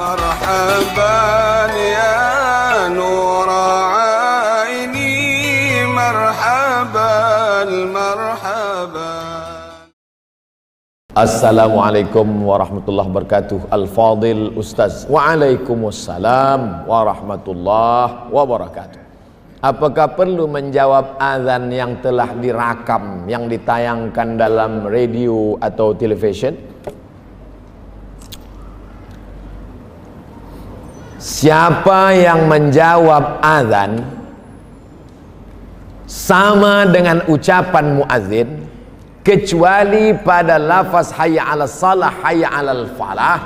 مرحبا يا نور عيني مرحبا مرحبا. Assalamualaikum warahmatullahi wabarakatuh. Al-Fadil Ustaz. Waalaikumsalam warahmatullahi wabarakatuh. Apakah perlu menjawab azan yang telah direkam, yang ditayangkan dalam radio atau televisyen? Siapa yang menjawab azan sama dengan ucapan muazzin, kecuali pada lafaz hayya 'alas salah, hayya 'alal falah,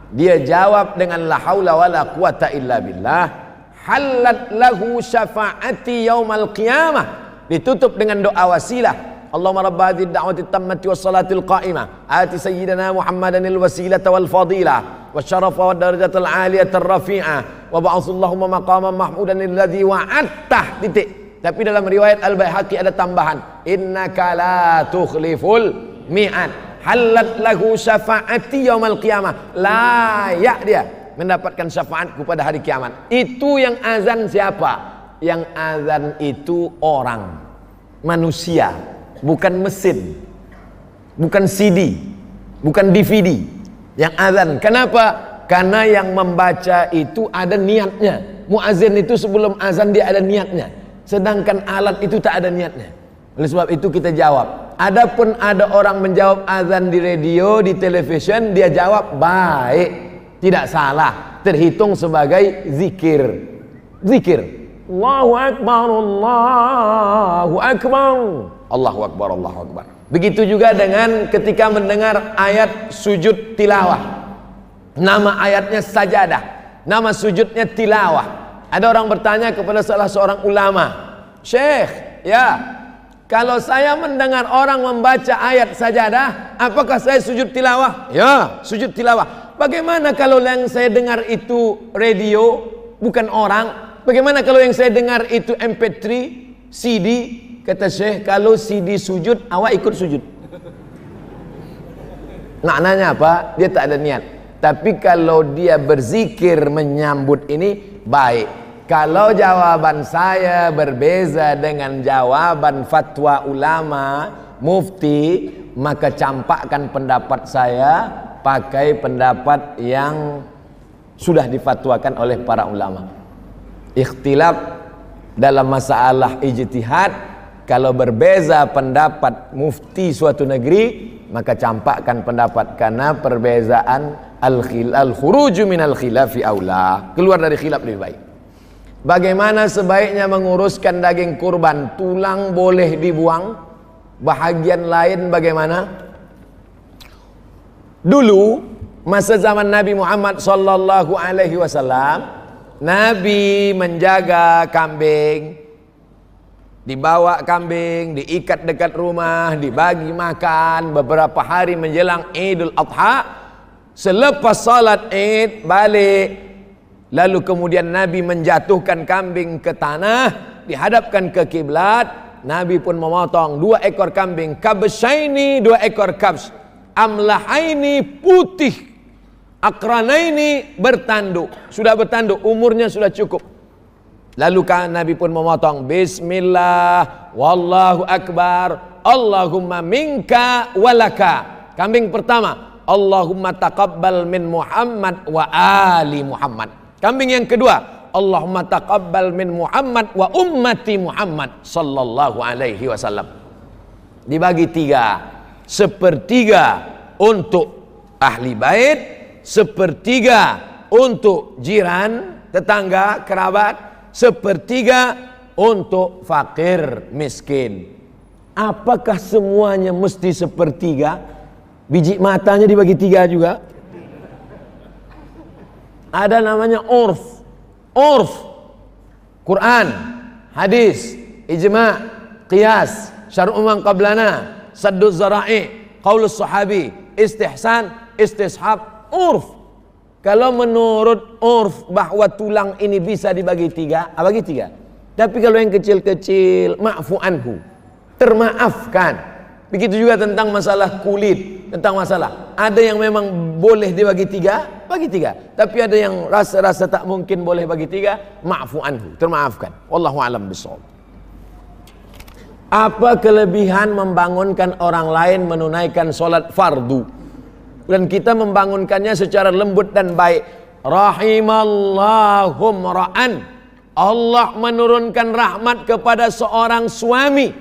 dia jawab dengan la haula wala quwata illa billah, halat lahu syafaati yaumal qiyamah, ditutup dengan doa wasilah. Allahumma rabb hadhihi ad-da'wati at-tammati was-salatil qa'imah ati sayyidina Muhammadanil wasilata wal fadilah wasyarafa wad darajatal 'aliyata ar-rafi'ah wa ba'athallahumma maqaman mahmudan alladzi wa'adtah. Titik. Tapi dalam riwayat Al-Baihaqi ada tambahan, innaka la tukhliful mi'ad, halat lahu syafaati yaumal qiyamah, layak dia mendapatkan syafaatku pada hari kiamat. Itu yang azan siapa? Yang azan itu orang, manusia, bukan mesin, bukan CD, bukan DVD. Yang azan, kenapa? Karena yang membaca itu ada niatnya. Muazzin itu sebelum azan dia ada niatnya, sedangkan alat itu tak ada niatnya. Oleh sebab itu kita jawab. Adapun ada orang menjawab azan di radio, di televisyen, dia jawab baik, tidak salah, terhitung sebagai zikir. Zikir. Allahu Akbar, Allahu Akbar, Allahu Akbar, Allahu Akbar. Begitu juga dengan ketika mendengar ayat sujud tilawah. Nama ayatnya sajadah, nama sujudnya tilawah. Ada orang bertanya kepada salah seorang ulama, Syekh, ya, kalau saya mendengar orang membaca ayat sajadah, apakah saya sujud tilawah? Ya, sujud tilawah. Bagaimana kalau yang saya dengar itu radio, bukan orang? Bagaimana kalau yang saya dengar itu MP3, CD? Kata Syekh, kalau CD sujud, awak ikut sujud. Maknanya apa? Dia tak ada niat. Tapi kalau dia berzikir menyambut ini, baik. Kalau jawaban saya berbeza dengan jawaban fatwa ulama, mufti, maka campakkan pendapat saya pakai pendapat yang sudah difatwakan oleh para ulama. Ikhtilaf dalam masalah ijtihad, kalau berbeza pendapat mufti suatu negeri, maka campakkan pendapat, karena perbezaan al-khuruju minal khilafi aula, keluar dari khilaf lebih baik. Bagaimana sebaiknya menguruskan daging kurban? Tulang boleh dibuang, bahagian lain bagaimana? Dulu masa zaman Nabi Muhammad sallallahu alaihi wasallam, Nabi menjaga kambing, dibawa kambing, diikat dekat rumah, dibagi makan beberapa hari menjelang Idul Adha. Selepas salat Id balik, lalu kemudian Nabi menjatuhkan kambing ke tanah, dihadapkan ke kiblat. Nabi pun memotong 2 ekor kambing, kabsyaini, 2 ekor kabs, amlahaini, putih, akranaini, bertanduk. Sudah bertanduk, umurnya sudah cukup. Lalu Nabi pun memotong, bismillah, wallahu akbar, Allahumma minka walaka. Kambing pertama, Allahumma taqabbal min Muhammad wa ali Muhammad. Kambing yang kedua, Allahumma taqabbal min Muhammad wa ummati Muhammad sallallahu alaihi wasallam. Dibagi 3, 1/3 untuk ahli bait, 1/3 untuk jiran, tetangga, kerabat, 1/3 untuk fakir miskin. Apakah semuanya mesti 1/3? Biji matanya dibagi 3 juga? Ada namanya urf. Urf, Quran, hadis, ijma', qiyas, syar'u man qablana, saddu zara'i, qaulus sahabi, istihsan, istishab, urf. Kalau menurut urf bahwa tulang ini bisa dibagi 3, bagi 3. Tapi kalau yang kecil-kecil, ma'fu anhu, termaafkan. Begitu juga tentang masalah kulit. tentang masalah. Ada yang memang boleh dibagi tiga, bagi tiga. Tapi ada yang rasa-rasa tak mungkin boleh bagi tiga, ma'fu anhu, termaafkan. Wallahu a'lam bishawab. Apa kelebihan membangunkan orang lain menunaikan solat fardu dan kita membangunkannya secara lembut dan baik? Rahimallahum ra'an, Allah menurunkan rahmat kepada seorang suami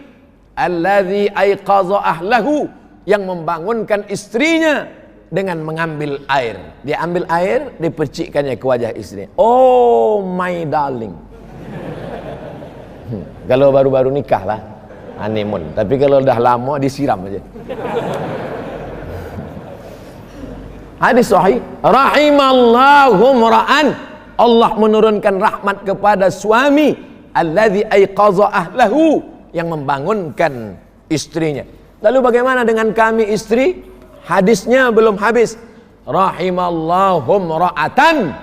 alladzi aiqadha ahlahu, yang membangunkan istrinya dengan mengambil air. Dia ambil air, dipercikkannya ke wajah istrinya. Oh my darling. Kalau baru-baru nikah lah, honeymoon. Tapi kalau udah lama disiram aja. Hadis sahih. Rahimallahum ra'an, Allah menurunkan rahmat kepada suami alladzi aiqadha ahlahu, yang membangunkan istrinya. Lalu bagaimana dengan kami istri? Hadisnya belum habis. Rahimallahum ra'atan,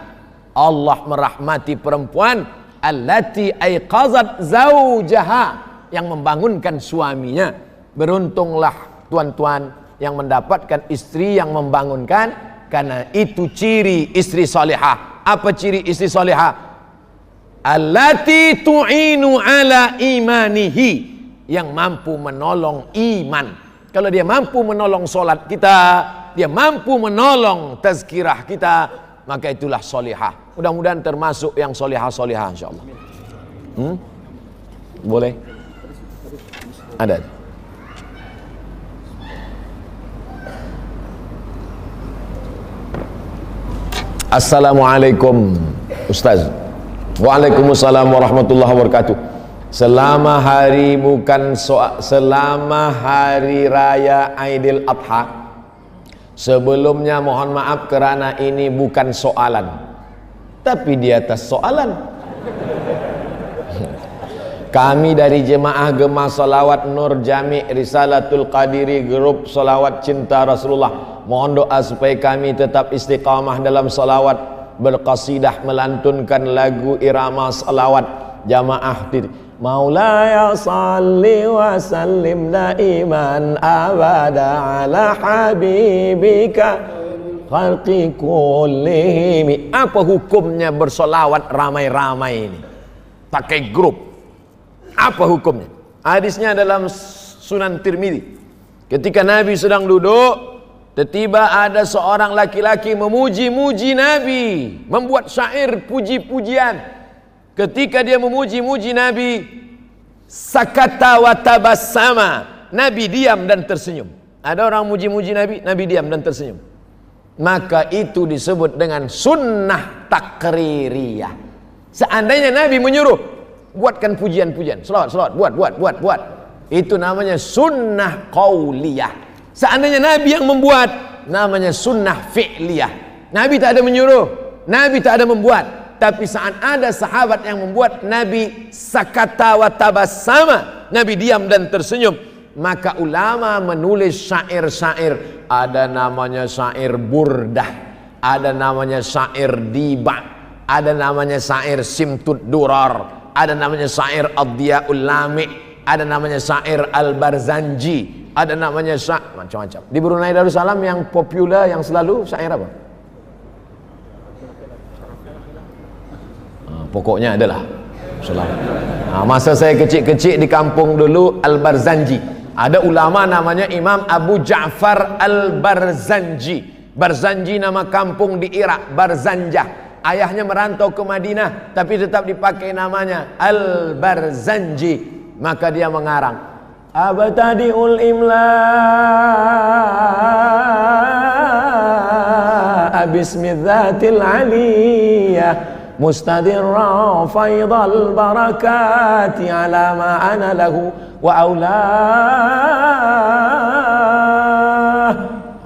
Allah merahmati perempuan allati aiqazat zaujaha, yang membangunkan suaminya. Beruntunglah tuan-tuan yang mendapatkan istri yang membangunkan, karena itu ciri istri salihah. Apa ciri istri salihah? Allati tu'inu ala imanihi, yang mampu menolong iman. Kalau dia mampu menolong solat kita, dia mampu menolong tazkirah kita, maka itulah solihah. Mudah-mudahan termasuk yang solihah-solihah insyaallah. Boleh? Ada. Assalamualaikum Ustaz. Waalaikumsalam warahmatullahi wabarakatuh. Selama hari raya Aidil Adha, sebelumnya mohon maaf kerana ini bukan soalan, tapi di atas soalan. Kami dari jemaah Gema Salawat Nur Jami' Risalatul Qadiri Grup Salawat Cinta Rasulullah, mohon doa supaya kami tetap istiqamah dalam salawat, berqasidah, melantunkan lagu irama salawat jamaah. Maulaya salli wa sallim daiman abada ala habibika khalqi kullihim. Apa hukumnya bersolawat ramai-ramai ini? Pakai grup. Apa hukumnya? Hadisnya dalam Sunan Tirmidzi. Ketika Nabi sedang duduk, tiba-tiba ada seorang laki-laki memuji-muji Nabi, membuat syair puji-pujian. Ketika dia memuji-muji Nabi, sakata wa tabassama, Nabi diam dan tersenyum. Ada orang muji-muji Nabi, Nabi diam dan tersenyum. Maka itu disebut dengan sunnah takririyah. Seandainya Nabi menyuruh, buatkan pujian-pujian, selawat, buat. Itu namanya sunnah qauliyah. Seandainya Nabi yang membuat, namanya sunnah fi'liyah. Nabi tak ada menyuruh, Nabi tak ada membuat. Tapi saat ada sahabat yang membuat, Nabi sakata wa tabassama, Nabi diam dan tersenyum. Maka ulama menulis syair-syair. Ada namanya syair burdah, ada namanya syair diba, ada namanya syair simtud durar, ada namanya syair ad-diyaul lami', ada namanya syair al-barzanji, ada namanya syair macam-macam. Di Brunei Darussalam yang populer, yang selalu syair apa? Pokoknya adalah masa saya kecil-kecil di kampung dulu Al-Barzanji, ada ulama namanya Imam Abu Ja'far Al-Barzanji. Barzanji nama kampung di Irak, Barzanjah. Ayahnya merantau ke Madinah, tapi tetap dipakai namanya Al-Barzanji. Maka dia mengarang abtadi'ul imla bismidzatil aliyah mustadirra faidal barakati ala ma ana lahu wa aulah.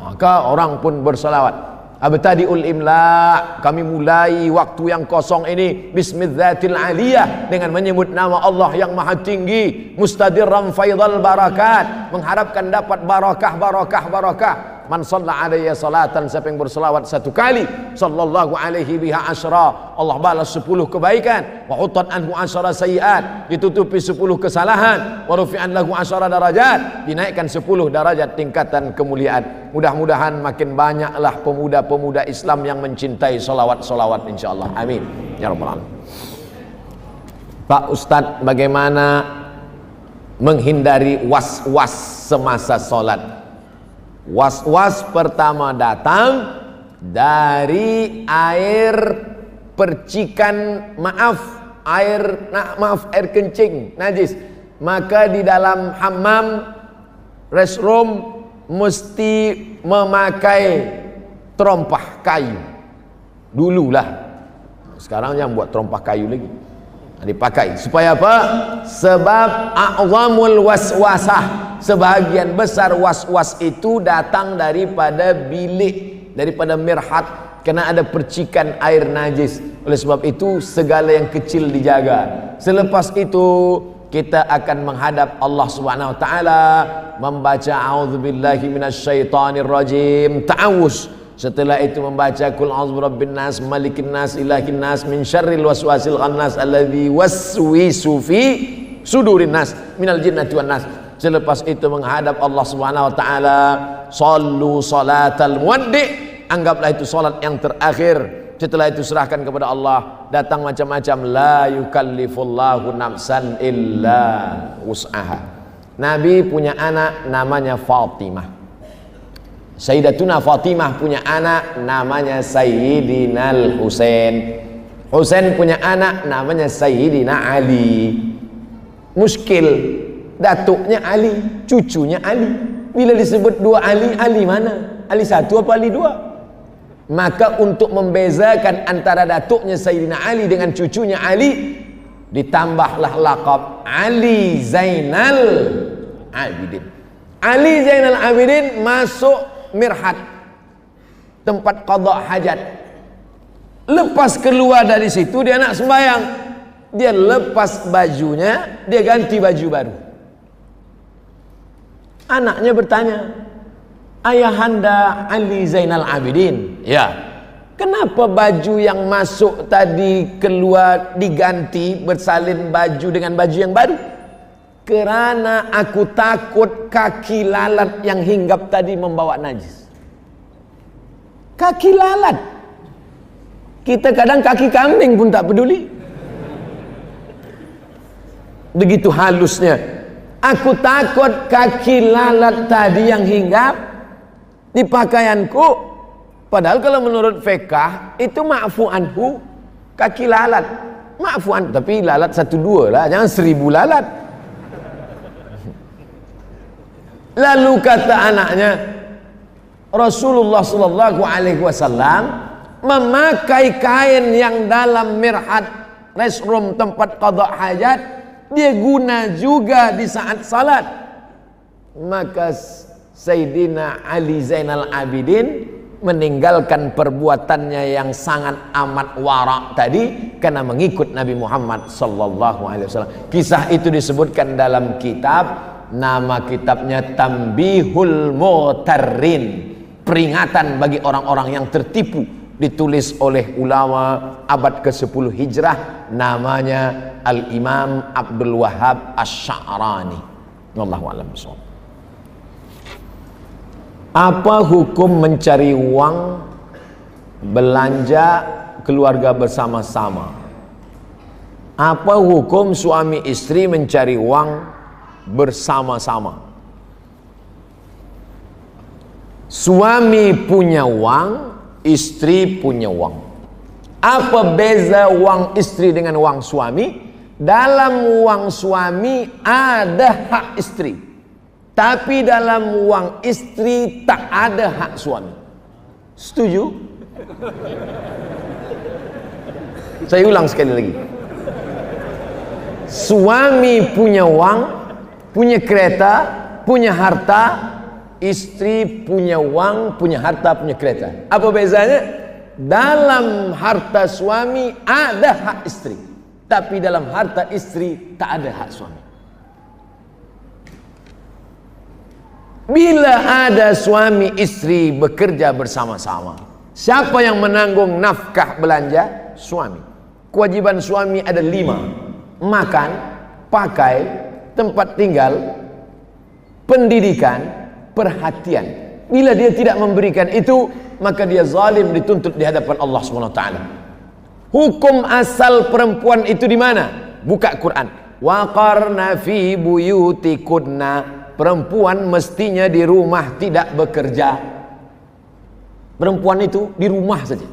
Maka orang pun bersalawat. Abtadi'ul imla, kami mulai waktu yang kosong ini bismidzatil aliyah, dengan menyebut nama Allah yang maha tinggi. Mustadirran faidal barakat, mengharapkan dapat barakah. Man shalla alayya salatan, siapa yang berselawat 1 kali, sallallahu alaihi biha asyra, Allah balas 10 kebaikan. Wa hutat anhu asyra sayiat, ditutupi 10 kesalahan. Wa rufi'an lahu asyra darajat, dinaikkan 10 darajat tingkatan kemuliaan. Mudah-mudahan makin banyaklah pemuda-pemuda Islam yang mencintai salawat-salawat insyaallah. Amin ya rabbal alamin. Pak Ustadz, bagaimana menghindari was-was semasa sholat? Was-was pertama datang dari air percikan, air kencing najis. Maka di dalam hammam, restroom, mesti memakai terompah kayu. Dululah, sekarang jangan buat terompah kayu lagi, dipakai. Supaya apa? Sebab a'zamul waswasah, sebagian besar was-was itu datang daripada bilik, daripada mirhat, karena ada percikan air najis. Oleh sebab itu segala yang kecil dijaga. Selepas itu kita akan menghadap Allah Subhanahu wa taala, membaca a'udzubillahi minasyaitonirrajim, ta'awuz. Setelah itu membaca kul a'udzu birabbin nas, malikin nas, ilahin nas, min syarril waswasil khannas alladzi waswisu fi sudurin nas minal jinnati wan nas. Selepas itu menghadap Allah Subhanahu wa taala, sallu salatal muwaddi, anggaplah itu salat yang terakhir. Setelah itu serahkan kepada Allah. Datang macam-macam, la yukallifullahu nafsan illa wus'aha. Nabi punya anak namanya Fatimah. Sayyidatuna Fatimah punya anak namanya Sayyidina Al-Husain. Husain punya anak namanya Sayyidina Ali. Muskil, datuknya Ali, cucunya Ali. Bila disebut 2 Ali, Ali mana? Ali 1 apa Ali 2? Maka untuk membezakan antara datuknya Sayyidina Ali dengan cucunya Ali, ditambahlah laqab Ali Zainal Abidin. Ali Zainal Abidin masuk mirhat, tempat qada hajat. Lepas keluar dari situ dia nak sembahyang, dia lepas bajunya, dia ganti baju baru. Anaknya bertanya, ayahanda Ali Zainal Abidin, ya, kenapa baju yang masuk tadi keluar diganti, bersalin baju dengan baju yang baru? Kerana aku takut kaki lalat yang hinggap tadi membawa najis. Kaki lalat. Kita kadang kaki kambing pun tak peduli. Begitu halusnya. Aku takut kaki lalat tadi yang hinggap di pakaianku. Padahal kalau menurut fiqh itu ma'fu anhu, kaki lalat. Ma'fu anhu, tapi lalat 1-2 lah, jangan 1000 lalat. Lalu kata anaknya, Rasulullah sallallahu alaihi wasallam memakai kain yang dalam mirhat, restroom, tempat qada hajat, dia guna juga di saat salat. Maka Sayyidina Ali Zainal Abidin meninggalkan perbuatannya yang sangat amat warak tadi karena mengikut Nabi Muhammad sallallahu alaihi wasallam. Kisah itu disebutkan dalam kitab, nama kitabnya Tambihul Mughtarrin, peringatan bagi orang-orang yang tertipu, ditulis oleh ulama abad ke-10 Hijrah, namanya Al-Imam Abdul Wahhab Asy-Sya'rani. Wallahu a'lam bishawab. Apa hukum mencari uang belanja keluarga bersama-sama? Apa hukum suami istri mencari uang bersama-sama? Suami punya uang, istri punya uang. Apa beza uang istri dengan uang suami? Dalam uang suami ada hak istri, tapi dalam uang istri tak ada hak suami. Setuju? Saya ulang sekali lagi. Suami punya uang, punya kereta, punya harta. Istri punya uang, punya harta, punya kereta. Apa bezanya? Dalam harta suami ada hak istri, tapi dalam harta istri tak ada hak suami. Bila ada suami istri bekerja bersama-sama, siapa yang menanggung nafkah belanja? Suami. Kewajiban suami ada 5: makan, pakai, tempat tinggal, pendidikan, perhatian. Bila dia tidak memberikan itu, maka dia zalim, dituntut di hadapan Allah SWT. Hukum asal perempuan itu di mana? Buka Quran. Waqarna fi buyutikunna. Perempuan mestinya di rumah, tidak bekerja. Perempuan itu di rumah saja.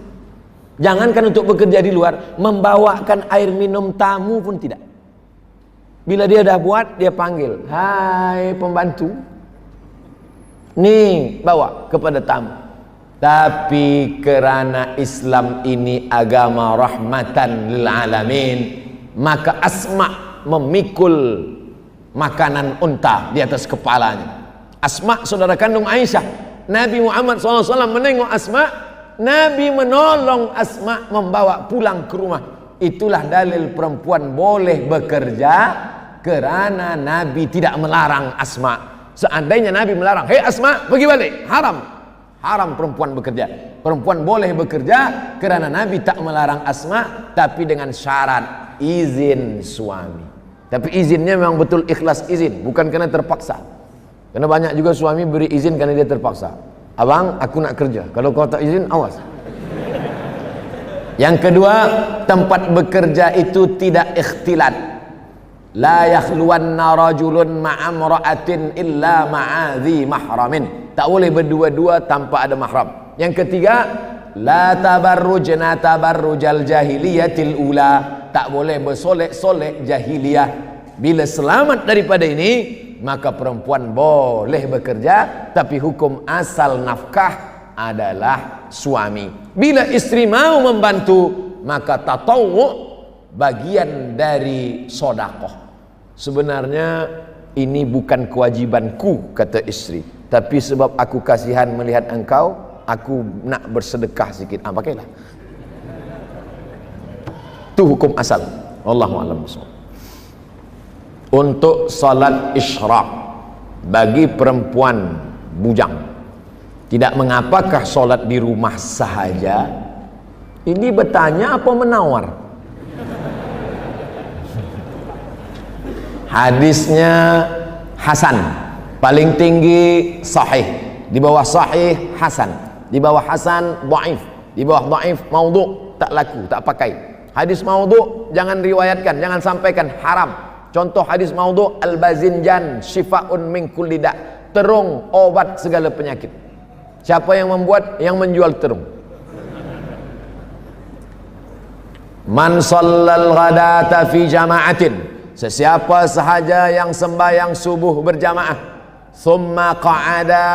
Jangankan untuk bekerja di luar, membawakan air minum tamu pun tidak. Bila dia dah buat, dia panggil, hai pembantu, nih bawa kepada tamu. Tapi kerana Islam ini agama rahmatan lil alamin, maka Asma memikul makanan unta di atas kepalanya. Asma saudara kandung Aisyah. Nabi Muhammad SAW menengok Asma, Nabi menolong Asma membawa pulang ke rumah. Itulah dalil perempuan boleh bekerja, kerana Nabi tidak melarang Asma. Seandainya Nabi melarang, hei Asma pergi balik, haram. Haram perempuan bekerja. Perempuan boleh bekerja kerana Nabi tak melarang Asma, tapi dengan syarat izin suami. Tapi izinnya memang betul ikhlas izin, bukan kerana terpaksa. Karena banyak juga suami beri izin kerana dia terpaksa. Abang, aku nak kerja. Kalau kau tak izin, awas. Yang kedua, tempat bekerja itu tidak ikhtilat. La yakhluwanna rajulun ma'amra'atin illa ma'adhi mahramin. Tak boleh berdua-dua tanpa ada mahram. Yang ketiga, la tabarrujna tabarrujal jahiliyatil ula. Tak boleh bersolek-solek jahiliyah. Bila selamat daripada ini, maka perempuan boleh bekerja, tapi hukum asal nafkah adalah suami. Bila istri mau membantu, maka tatawwu, bagian dari sedekah. Sebenarnya ini bukan kewajibanku, kata istri, tapi sebab aku kasihan melihat engkau, aku nak bersedekah sikit. Pakailah. Itu hukum asal. Wallahu a'lam bishawab. Untuk salat isyraq bagi perempuan bujang, tidak mengapakah solat di rumah sahaja? Ini bertanya apa menawar? Hadisnya hasan, paling tinggi sahih, di bawah sahih hasan, di bawah hasan dhaif, di bawah dhaif maudhu', tak laku, tak pakai. Hadis maudhu' jangan riwayatkan, jangan sampaikan, haram. Contoh hadis maudhu', al-bazinjan syifa'un min kulli da', terung obat segala penyakit. Siapa yang membuat? Yang menjual terung. Man shallal ghadata fi jama'atin, sesiapa sahaja yang sembahyang subuh berjamaah, thumma qa'ada,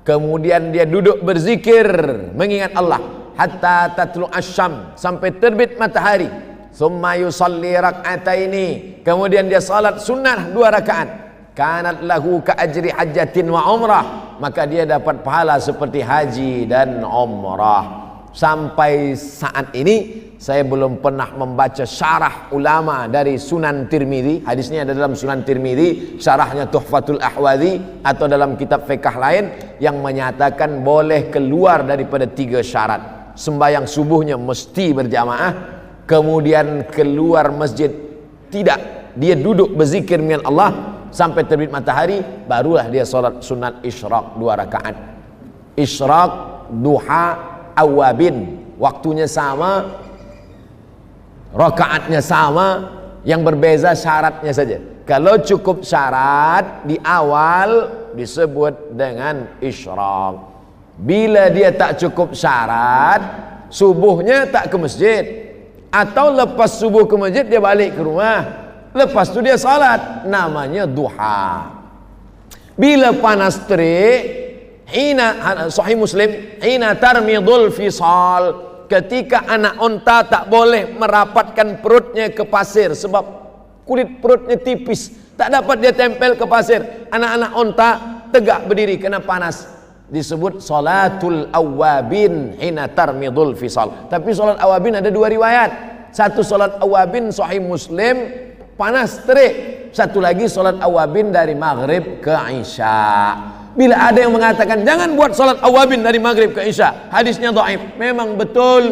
kemudian dia duduk berzikir mengingat Allah, hatta tatlu asyam, sampai terbit matahari, thumma yusalli rak'ataini, kemudian dia salat sunnah 2 rakaat, kanat lahu ka ajri hajjatin wa umrah, maka dia dapat pahala seperti haji dan umrah. Sampai saat ini saya belum pernah membaca syarah ulama dari Sunan Tirmidzi. Hadisnya ada dalam Sunan Tirmidzi, syarahnya Tuhfatul Ahwadhi, atau dalam kitab fiqh lain yang menyatakan boleh keluar daripada 3 syarat. Sembahyang subuhnya mesti berjamaah, kemudian keluar masjid tidak, dia duduk berzikir dengan Allah sampai terbit matahari, barulah dia solat sunat isyraq 2 rakaat. Isyraq, duha, awabin, waktunya sama, rakaatnya sama, yang berbeza syaratnya saja. Kalau cukup syarat di awal disebut dengan isyraq. Bila dia tak cukup syarat, subuhnya tak ke masjid, atau lepas subuh ke masjid dia balik ke rumah, lepas tu dia salat, namanya duha. Bila panas terik, Sahih Muslim, hina tarmidul fisal, ketika anak unta tak boleh merapatkan perutnya ke pasir sebab kulit perutnya tipis, tak dapat dia tempel ke pasir. Anak-anak unta tegak berdiri kena panas, disebut salatul awabin hina tarmidul fisal. Tapi salat awabin ada 2 riwayat. Satu salat awabin Sahih Muslim, panas terik. Satu lagi salat awabin dari maghrib ke isya. Bila ada yang mengatakan jangan buat salat awabin dari maghrib ke isya, hadisnya dhaif. Memang betul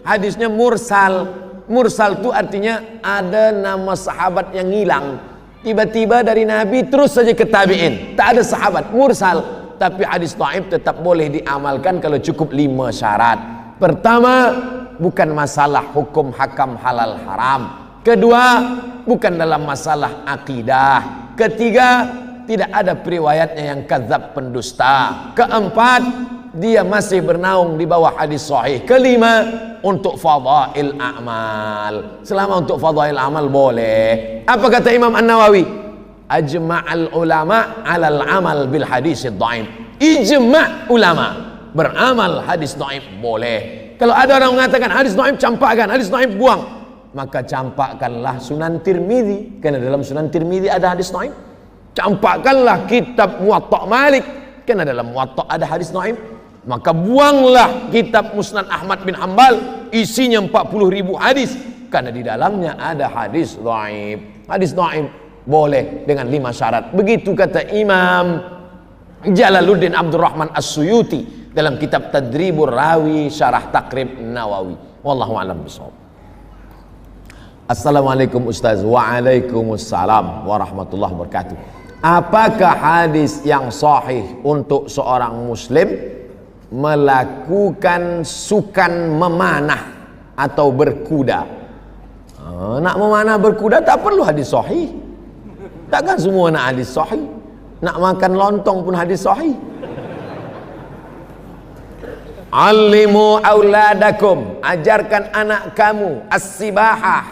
hadisnya mursal. Mursal itu artinya ada nama sahabat yang hilang. Tiba-tiba dari Nabi terus saja ke tabi'in. Tak ada sahabat, mursal. Tapi hadis dhaif tetap boleh diamalkan kalau cukup 5 syarat. Pertama, bukan masalah hukum hakam halal haram. Kedua, bukan dalam masalah akidah. Ketiga, tidak ada periwayatnya yang kadzab pendusta. Keempat, dia masih bernaung di bawah hadis sahih. Kelima, untuk fadail a'mal. Selama untuk fadail amal boleh. Apa kata Imam An-Nawawi? Ajma'al ulama 'alal amal bil hadis dhaif. Ijma' ulama beramal hadis dhaif boleh. Kalau ada orang mengatakan hadis dhaif campakkan, hadis dhaif buang, maka campakkanlah Sunan Tirmizi, karena dalam Sunan Tirmizi ada hadis dhaif. Campakkanlah kitab Muwatta Malik, karena dalam Muwatta ada hadis dhaif. Maka buanglah kitab Musnad Ahmad bin Hanbal, isinya 40.000 hadis, karena di dalamnya ada hadis dhaif. Hadis dhaif boleh dengan 5 syarat. Begitu kata Imam Jalaluddin Abdurrahman As-Suyuti dalam kitab Tadribur Rawi Syarah Taqrib Nawawi. Wallahu a'lam bishawab. Assalamualaikum Ustaz. Waalaikumsalam warahmatullahi wabarakatuh. Apakah hadis yang sahih untuk seorang muslim melakukan sukan memanah atau berkuda? Nak memanah berkuda tak perlu hadis sahih. Takkan semua nak hadis sahih. Nak makan lontong pun hadis sahih. Allimu auladakum, ajarkan anak kamu as-sibahah,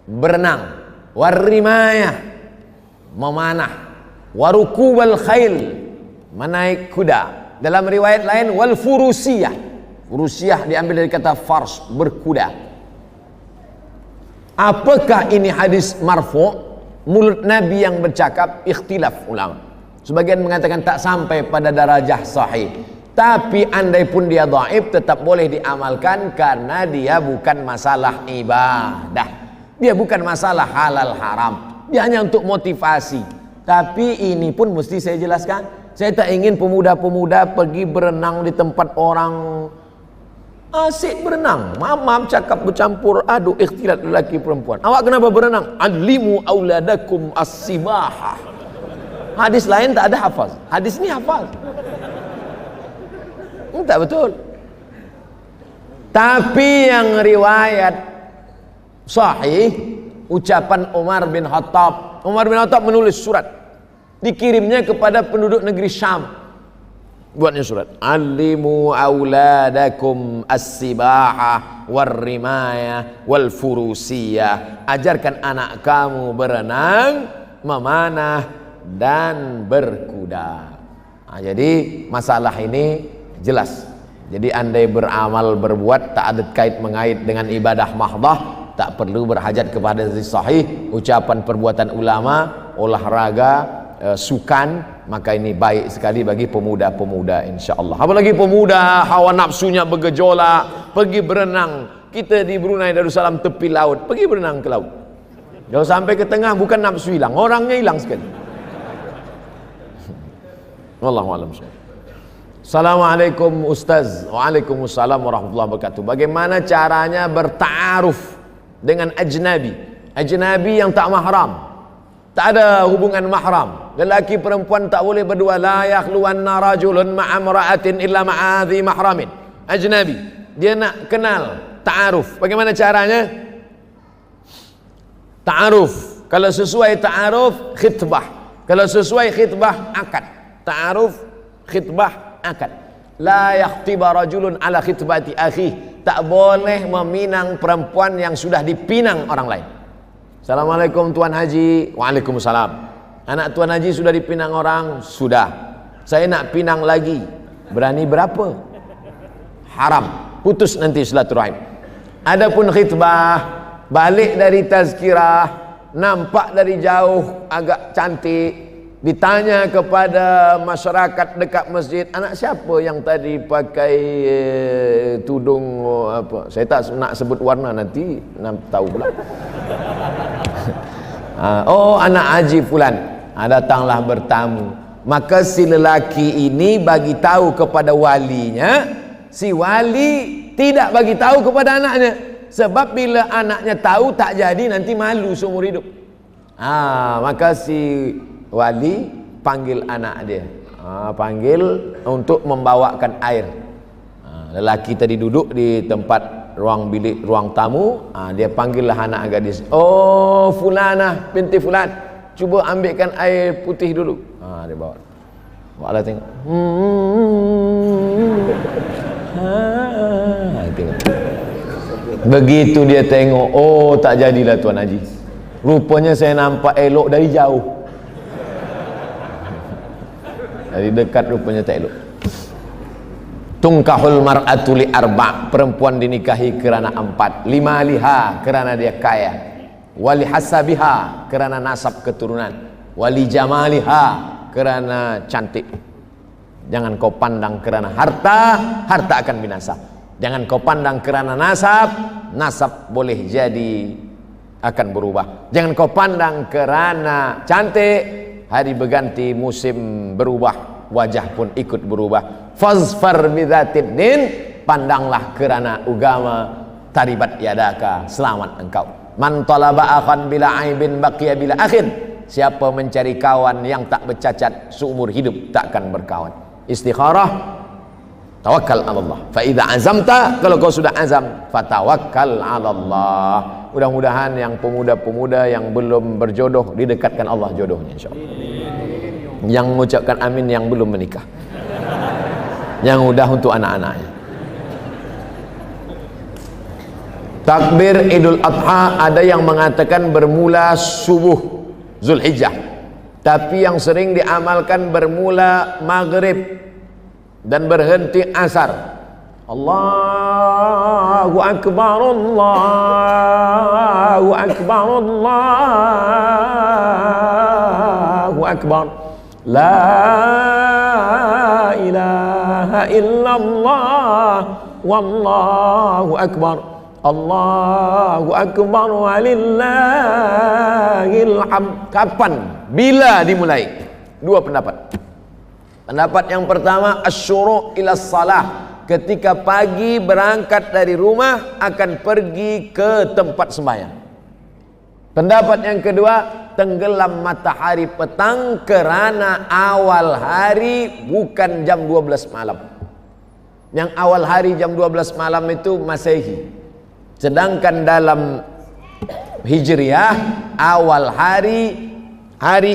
berenang, warrimayah, memanah, warukubal khail, menaik kuda. Dalam riwayat lain wal furusiyah. Furusiyah diambil dari kata fars, berkuda. Apakah ini hadis marfu'? Mulut Nabi yang bercakap, ikhtilaf ulama. Sebagian mengatakan tak sampai pada darajah sahih. Tapi andai pun dia dhaif tetap boleh diamalkan karena dia bukan masalah ibadah. Dia bukan masalah halal haram. Dia hanya untuk motivasi. Tapi ini pun mesti saya jelaskan. Saya tak ingin pemuda-pemuda pergi berenang di tempat orang asik berenang. Mamam cakap bercampur aduk ikhtilat lelaki perempuan. Awak kenapa berenang? Alimu auladakum as-sibahah. Hadis lain tak ada hafaz. Hadis ni hafaz. Tak betul. Tapi yang riwayat sahih, ucapan Umar bin Khattab. Umar bin Khattab menulis surat, dikirimnya kepada penduduk negeri Syam. Buatnya surat, alimu auladakum as-sibahah warrimayah wal furusiyah. Ajarkan anak kamu berenang, memanah dan berkuda. Jadi masalah ini jelas. Jadi andai beramal berbuat tak ada kait mengait dengan ibadah mahdah, tak perlu berhajat kepada hadis sahih. Ucapan perbuatan ulama, olahraga, sukan, maka ini baik sekali bagi pemuda-pemuda insya-Allah. Apalagi pemuda hawa nafsunya bergejolak, pergi berenang. Kita di Brunei Darussalam tepi laut, pergi berenang ke laut. Kalau sampai ke tengah bukan nafsu hilang, orangnya hilang sekali. Wallahu a'lam. Assalamualaikum Ustaz. Waalaikumsalam warahmatullahi wabarakatuh. Bagaimana caranya berta'aruf dengan ajnabi? Ajnabi yang tak mahram, tak ada hubungan mahram. Lelaki perempuan tak boleh berdua. La yakhluwanna rajulun ma'a imra'atin illa ma'a dhi mahramin. Ajnabi. Dia nak kenal, ta'aruf. Bagaimana caranya? Ta'aruf. Kalau sesuai ta'aruf, khitbah. Kalau sesuai khitbah, akad. Ta'aruf, khitbah, akad. La yakhtiba rajulun ala khitbati akhi. Tak boleh meminang perempuan yang sudah dipinang orang lain. Assalamualaikum Tuan Haji. Waalaikumsalam. Anak Tuan Haji sudah dipinang orang? Sudah. Saya nak pinang lagi. Berani berapa? Haram. Putus nanti silaturahim. Adapun khitbah, balik dari tazkirah, nampak dari jauh agak cantik, ditanya kepada masyarakat dekat masjid, anak siapa yang tadi pakai tudung apa? Saya tak nak sebut warna, nanti nak tahu pula. Oh, anak Haji fulan. Datanglah bertamu. Maka si lelaki ini bagi tahu kepada walinya, si wali tidak bagi tahu kepada anaknya. Sebab bila anaknya tahu tak jadi, nanti malu seumur hidup. Maka si wali panggil anak dia, panggil untuk membawakan air. Lelaki tadi duduk di tempat ruang bilik, ruang tamu. Dia panggillah anak gadis. Oh, Fulanah binti Fulan, cuba ambilkan air putih dulu. Dia bawa. Bawalah tengok. Tengok. Begitu dia tengok, oh tak jadilah Tuan Haji. Rupanya saya nampak elok dari jauh. Dari dekat rupanya tak elok. Tungkahul mar'atu li arba', perempuan dinikahi kerana 4. Lima liha, kerana dia kaya. Wali hasabiha, kerana nasab keturunan. Wali jamaliha, kerana cantik. Jangan kau pandang kerana harta, harta akan binasa. Jangan kau pandang kerana nasab, nasab boleh jadi akan berubah. Jangan kau pandang kerana cantik, hari berganti, musim berubah, wajah pun ikut berubah. Fazfar bidzatid din, pandanglah kerana agama, taribat yadaka, selamat engkau. Man talaba akhan bila aibin baqiya bila akhin, siapa mencari kawan yang tak bercacat, seumur hidup takkan berkawan. Istikharah, tawakkal 'ala Allah. Fa idza azamta, kalau kau sudah azam, fatawakkal 'ala Allah. Mudah-mudahan yang pemuda-pemuda yang belum berjodoh didekatkan Allah jodohnya insyaallah. Yang mengucapkan amin yang belum menikah. Yang udah untuk anak-anaknya. Takbir Idul Adha ada yang mengatakan bermula subuh Zulhijjah, tapi yang sering diamalkan bermula maghrib dan berhenti asar. Allahu Akbar, Allahu Akbar, Allahu Akbar, la ilaha illallah, wallahu akbar, Allahu akbar, walillahil hamd. Kapan? Bila dimulai? Dua pendapat. Pendapat yang pertama, asyuru' ila salah, ketika pagi berangkat dari rumah akan pergi ke tempat sembahyang. Pendapat yang kedua, tenggelam matahari petang kerana awal hari bukan jam 12 malam. Yang awal hari jam 12 malam itu Masehi. Sedangkan dalam Hijriah awal hari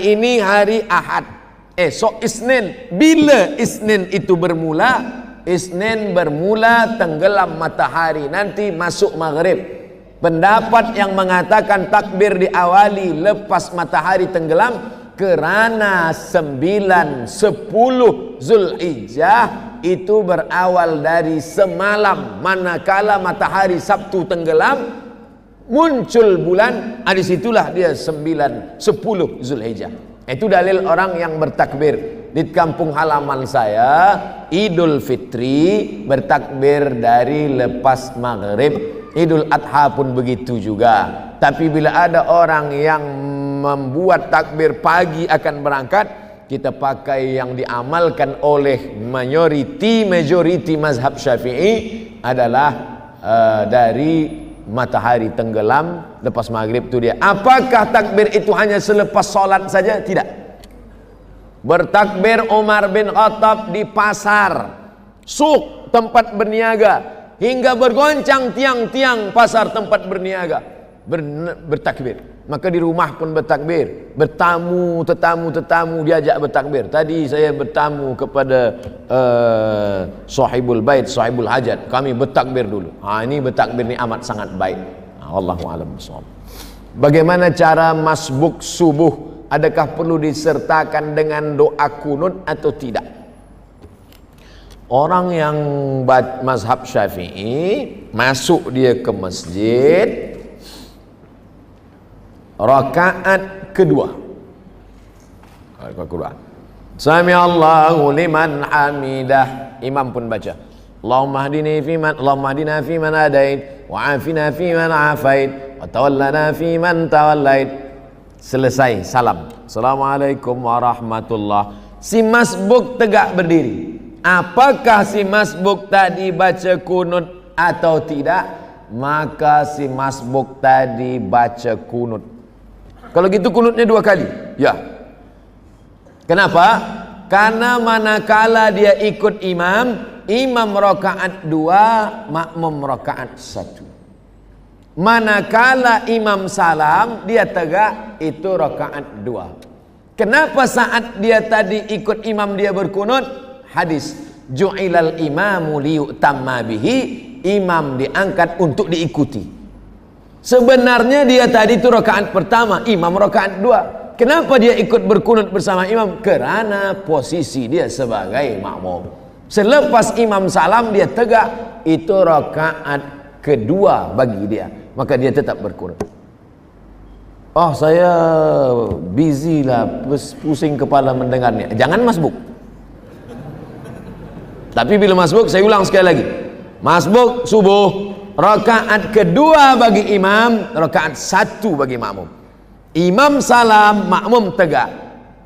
ini hari Ahad. Esok Isnin. Bila Isnin itu bermula? Isnin bermula tenggelam matahari, nanti masuk maghrib. Pendapat yang mengatakan takbir diawali lepas matahari tenggelam kerana 9, 10 Zulhijjah itu berawal dari semalam, manakala matahari Sabtu tenggelam muncul bulan, di situlah dia 9, 10 Zulhijjah. Itu dalil orang yang bertakbir. Di kampung halaman saya Idul Fitri bertakbir dari lepas maghrib. Idul Adha pun begitu juga. Tapi bila ada orang yang membuat takbir pagi akan berangkat, kita pakai yang diamalkan oleh majoriti mazhab Syafi'i adalah dari matahari tenggelam lepas maghrib itu dia. Apakah takbir itu hanya selepas solat saja? Tidak. Bertakbir Umar bin Khattab di pasar, suk, tempat berniaga, hingga bergoncang tiang-tiang pasar tempat berniaga, bertakbir. Maka di rumah pun bertakbir. Tetamu diajak bertakbir. Tadi saya bertamu kepada sahibul bait, sahibul hajat. Kami bertakbir dulu. Ini bertakbir ni amat sangat baik. Wallahu a'lam bishawab. Bagaimana cara masbuk subuh? Adakah perlu disertakan dengan doa kunut atau tidak? Orang yang mazhab Syafi'i masuk dia ke masjid rakaat kedua. Sami Allahu liman hamidah. Imam pun baca Allahumma hadina fiman hadait wa afina fiman afait wa tawallana fiman tawallait. Selesai salam, Assalamualaikum warahmatullahi. Si masbuk tegak berdiri. Apakah si masbuk tadi baca kunut atau tidak? Maka si masbuk tadi baca kunut. Kalau gitu kunutnya 2 kali. Ya. Kenapa? Karena manakala dia ikut imam, imam rakaat 2, makmum rakaat 1. Manakala imam salam, dia tegak, itu rakaat 2. Kenapa saat dia tadi ikut imam dia berkunut? Hadis, ju'ilal imamu liyu'tamma bihi, imam diangkat untuk diikuti. Sebenarnya dia tadi itu rakaat pertama, imam rakaat 2. Kenapa dia ikut berkunut bersama imam? Kerana posisi dia sebagai makmum. Selepas imam salam dia tegak, itu rakaat kedua bagi dia, maka dia tetap berkunut. Oh, saya busy lah, pusing kepala mendengarnya. Jangan masbuk. Tapi bila masbuk, saya ulang sekali lagi. Masbuk subuh, rakaat kedua bagi imam, rakaat 1 bagi makmum. Imam salam, makmum tegak.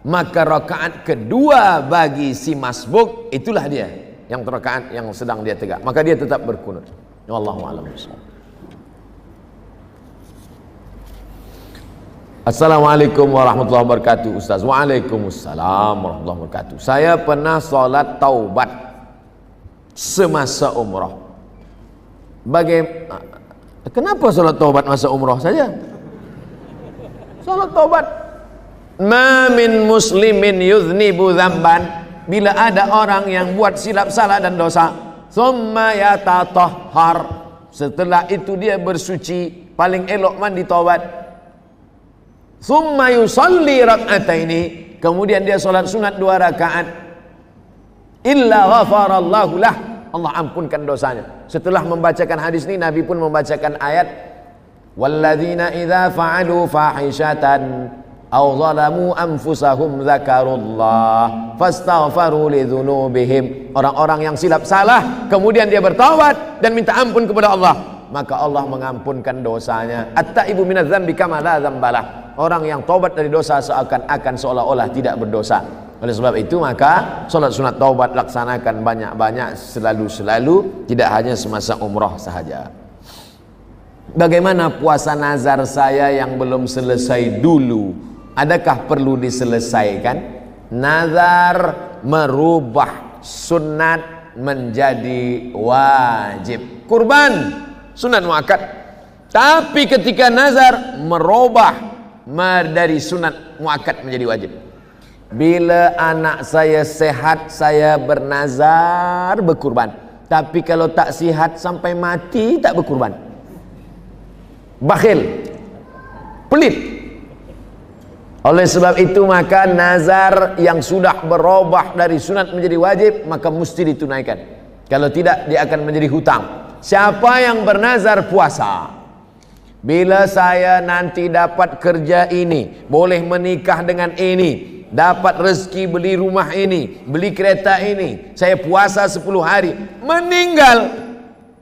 Maka rakaat kedua bagi si masbuk, itulah dia yang rakaat yang sedang dia tegak. Maka dia tetap berkunut. Wallahu a'lam bishawab. Assalamualaikum warahmatullahi wabarakatuh. Ustaz. Waalaikumsalam warahmatullahi wabarakatuh. Saya pernah solat taubat semasa umrah. Kenapa solat taubat masa umrah saja? Solat taubat. Ma min muslimin yuznibu dzamban, bila ada orang yang buat silap salah dan dosa, thumma yatatahhar, setelah itu dia bersuci, paling elok mandi taubat. Thumma yusalli rak'ataini, kemudian dia solat sunat 2 rakaat. Illa ghafarallahu lah, Allah ampunkan dosanya. Setelah membacakan hadis ini, Nabi pun membacakan ayat, walladzina idza fa'alu fahishatan aw zalamu anfusahum dzakarullah fastaghfaru lidzunubihim. Orang-orang yang silap salah kemudian dia bertaubat dan minta ampun kepada Allah, maka Allah mengampunkan dosanya. At-taibu minadz dzambi kama la dzambalah. Orang yang taubat dari dosa seakan-akan seolah-olah tidak berdosa. Oleh sebab itu maka solat sunat taubat laksanakan banyak-banyak, selalu-selalu, tidak hanya semasa umrah sahaja. Bagaimana puasa nazar saya yang belum selesai dulu? Adakah perlu diselesaikan? Nazar merubah sunat menjadi wajib. Kurban sunat muakkad. Tapi ketika nazar merubah dari sunat muakkad menjadi wajib. Bila anak saya sehat, saya bernazar berkurban. Tapi kalau tak sihat sampai mati, tak berkurban. Bakhil, pelit. Oleh sebab itu maka nazar yang sudah berubah dari sunat menjadi wajib, maka mesti ditunaikan. Kalau tidak, dia akan menjadi hutang. Siapa yang bernazar puasa, bila saya nanti dapat kerja ini, boleh menikah dengan ini, dapat rezeki beli rumah ini, beli kereta ini, saya puasa 10 hari, meninggal,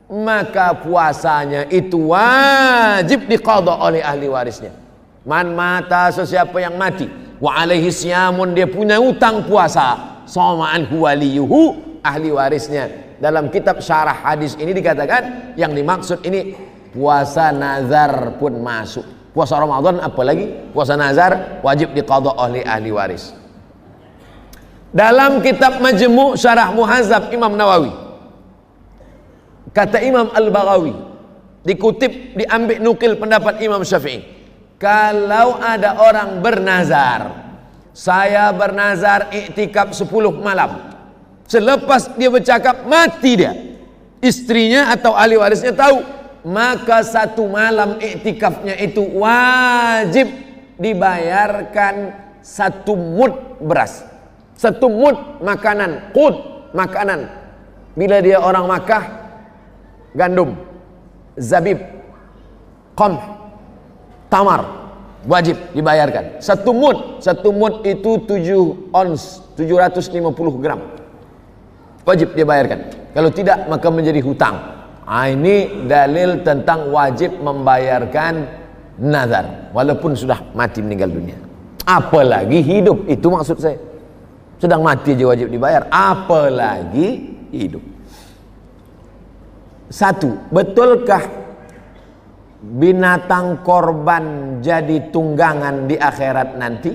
maka puasanya itu wajib diqadha oleh ahli warisnya. Man mata, sesiapa yang mati, wa alaihi siyamun, dia punya utang puasa, sama anhu waliyuhu, ahli warisnya. Dalam kitab syarah hadis ini dikatakan yang dimaksud ini puasa nazar pun masuk. Puasa Ramadan apalagi, puasa nazar wajib diqadha oleh ahli waris. Dalam kitab Majmu' Syarah Muhazzab Imam Nawawi, kata Imam Al-Baghawi, dikutip, diambil nukil pendapat Imam Syafi'i, kalau ada orang bernazar, saya bernazar iktikaf 10 malam, selepas dia bercakap mati dia, istrinya atau ahli warisnya tahu, maka 1 malam iktikafnya itu wajib dibayarkan 1 mud beras, 1 mud makanan, qut, makanan. Bila dia orang Makkah, gandum, zabib, qamh, tamar, wajib dibayarkan 1 mud. 1 mud itu 7 ons, 750 gram, wajib dibayarkan. Kalau tidak maka menjadi hutang. Ini dalil tentang wajib membayarkan nazar walaupun sudah mati meninggal dunia, apalagi hidup. Itu maksud saya. Sedang mati aja wajib dibayar, apalagi hidup. Satu, betulkah binatang korban jadi tunggangan di akhirat nanti?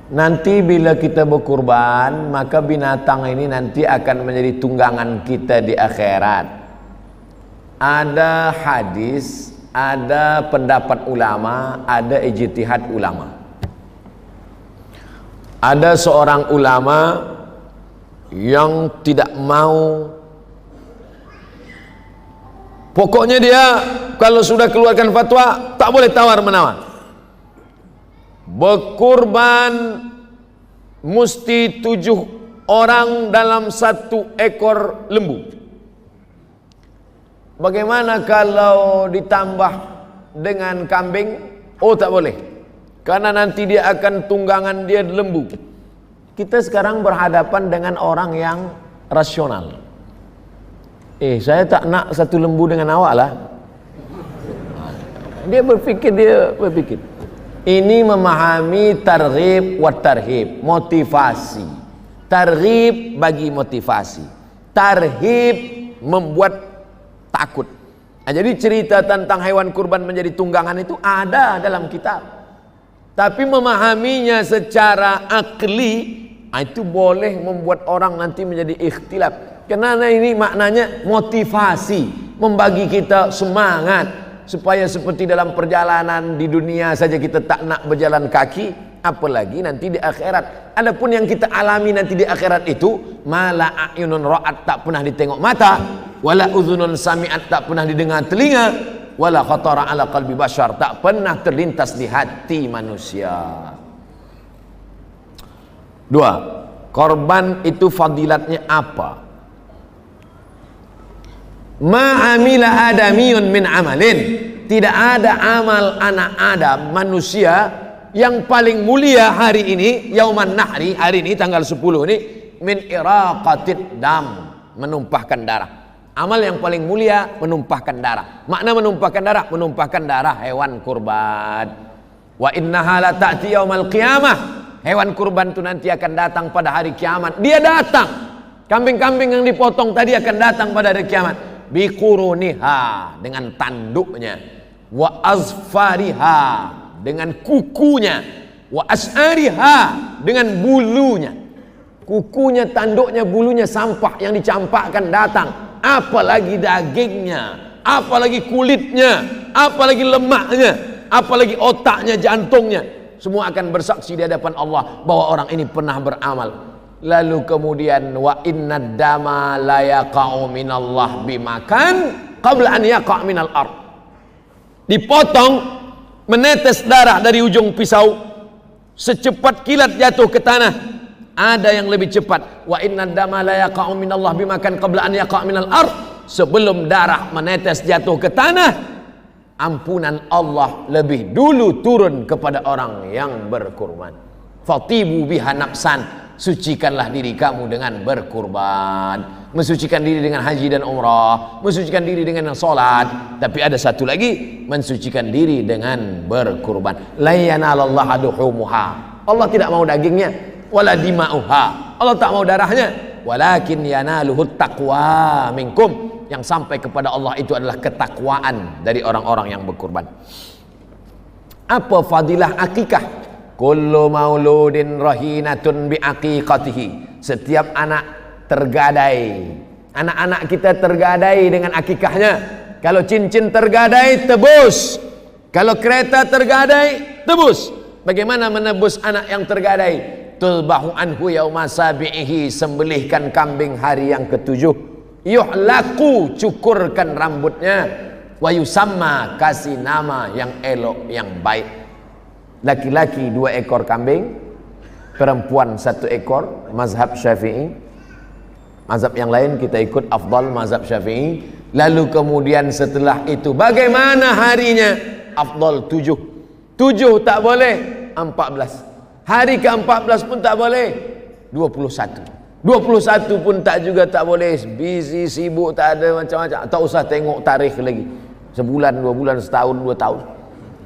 Nanti bila kita berkurban, maka binatang ini nanti akan menjadi tunggangan kita di akhirat. Ada hadis, ada pendapat ulama, ada ijtihad ulama. Ada seorang ulama yang tidak mau, pokoknya dia kalau sudah keluarkan fatwa tak boleh tawar-menawar. Berkurban mesti 7 orang dalam 1 ekor lembu. Bagaimana kalau ditambah dengan kambing? Oh, tak boleh, karena nanti dia akan tunggangan dia lembu. Kita sekarang berhadapan dengan orang yang rasional. Saya tak nak 1 lembu dengan awak lah. Dia berpikir. Ini memahami targhib wa tarhib, motivasi. Targhib bagi motivasi, tarhib membuat takut. Jadi cerita tentang hewan kurban menjadi tunggangan itu ada dalam kitab. Tapi memahaminya secara akli itu boleh membuat orang nanti menjadi ikhtilaf. Karena ini maknanya motivasi, membagi kita semangat supaya seperti dalam perjalanan di dunia saja kita tak nak berjalan kaki, apalagi nanti di akhirat. Adapun yang kita alami nanti di akhirat itu, mala a'yunun ra'at, tak pernah ditengok mata, wala udhunun sami'at, tak pernah didengar telinga, wala khatara ala qalbi bashar, tak pernah terlintas di hati manusia. 2. Korban itu fadilatnya apa? Ma'amila adamiyun min amalin, tidak ada amal anak Adam, manusia, yang paling mulia hari ini, yauman nahri, hari ini tanggal 10 ini, min iraqatid dam, menumpahkan darah. Amal yang paling mulia menumpahkan darah. Makna menumpahkan darah, menumpahkan darah hewan kurban. Wa innaha la ta'ti yaumal qiyamah, hewan kurban itu nanti akan datang pada hari kiamat. Dia datang, kambing-kambing yang dipotong tadi akan datang pada hari kiamat. Biquruniha, dengan tanduknya, wa azfariha, dengan kukunya, wa as'ariha, dengan bulunya. Kukunya, tanduknya, bulunya, sampah yang dicampakkan datang. Apalagi dagingnya, apalagi kulitnya, apalagi lemaknya, apalagi otaknya, jantungnya, semua akan bersaksi di hadapan Allah bahwa orang ini pernah beramal. Lalu kemudian wa innad dama la yaqa'u minallah bimakan qabla an yaqa' minal ard. Dipotong, menetes darah dari ujung pisau, secepat kilat jatuh ke tanah. Ada yang lebih cepat, wa innad dama la yaqa'u minallah bimakan qabla an yaqa' minal ard. Sebelum darah menetes jatuh ke tanah, ampunan Allah lebih dulu turun kepada orang yang berkurban. Fatibu biha nafsan, sucikanlah diri kamu dengan berkurban, mensucikan diri dengan haji dan umrah, mensucikan diri dengan salat. Tapi ada satu lagi, mensucikan diri dengan berkurban. La yanalallahu duhumuha, Allah tidak mau dagingnya, wala dima'uha, Allah tak mau darahnya, walakin yanaluhu taqwa minkum, yang sampai kepada Allah itu adalah ketakwaan dari orang-orang yang berkurban. Apa fadilah akikah? Kullu mauludin rahinatun biaqiqatihi, setiap anak tergadai, anak-anak kita tergadai dengan akikahnya. Kalau cincin tergadai, tebus. Kalau kereta tergadai, tebus. Bagaimana menebus anak yang tergadai? Tulbahu anhu yauma sabi'ihi, sembelihkan kambing hari yang ke-7. Yuhlaku, cukurkan rambutnya. Wa yusamma, kasih nama yang elok, yang baik. Laki-laki 2 ekor kambing, perempuan 1 ekor, mazhab Syafi'i. Mazhab yang lain kita ikut afdal mazhab Syafi'i. Lalu kemudian setelah itu bagaimana harinya? Afdal 7. 7 tak boleh, 14. Hari ke-14 pun tak boleh, 21. 21 pun tak juga tak boleh, busy, sibuk, tak ada macam-macam. Tak usah tengok tarikh lagi, sebulan, 2 bulan, setahun, 2 tahun.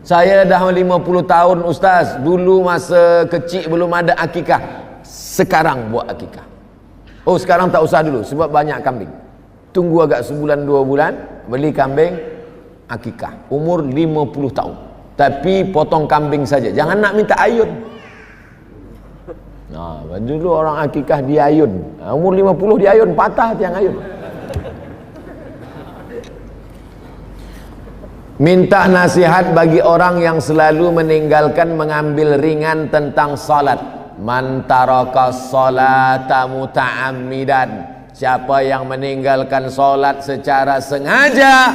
Saya dah 50 tahun Ustaz. Dulu masa kecil belum ada akikah. Sekarang buat akikah. Oh sekarang tak usah dulu sebab banyak kambing. Tunggu agak sebulan 2 bulan, beli kambing akikah. Umur 50 tahun. Tapi potong kambing saja. Jangan nak minta ayun. Nah, dulu orang akikah diayun. Umur 50 diayun, patah tiang ayun. Minta nasihat bagi orang yang selalu meninggalkan mengambil ringan tentang salat. Man taraka salata muta'ammidan. Siapa yang meninggalkan salat secara sengaja,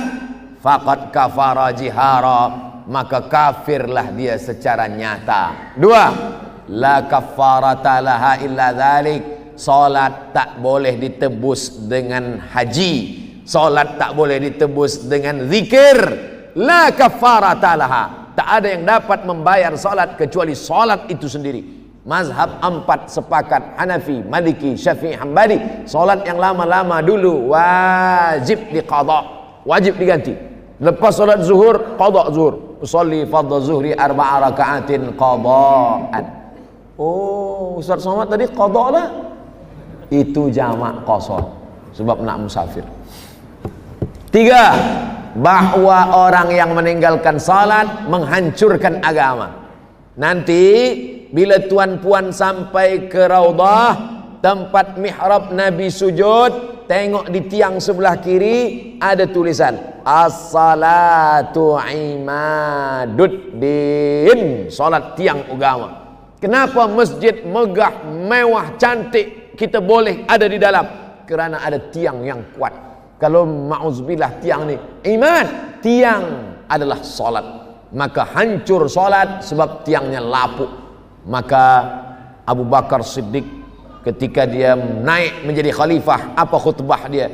faqad kafara jihara, maka kafirlah dia secara nyata. 2. La kafarata laha illa dzalik. Salat tak boleh ditebus dengan haji. Salat tak boleh ditebus dengan zikir. La kafarata laha. Tak ada yang dapat membayar salat kecuali salat itu sendiri. Mazhab 4 sepakat, Hanafi, Maliki, Syafi'i, Hambali. Salat yang lama-lama dulu wajib diqadha, wajib diganti. Lepas salat zuhur, qadha zuhur. Usolli fardhu zuhri 4 raka'atin qadha'an. Oh, Ustaz Somad tadi qadha lah. Itu jamak qasar sebab nak musafir. 3. Bahwa orang yang meninggalkan salat menghancurkan agama. Nanti bila tuan-puan sampai ke Raudah, tempat mihrab Nabi sujud, tengok di tiang sebelah kiri ada tulisan As-salatu imaduddin. Salat tiang agama. Kenapa masjid megah, mewah, cantik kita boleh ada di dalam? Kerana ada tiang yang kuat. Kalau ma'uzubillah tiang ni iman, tiang adalah salat. Maka hancur salat sebab tiangnya lapuk. Maka Abu Bakar Siddiq ketika dia naik menjadi khalifah, apa khutbah dia?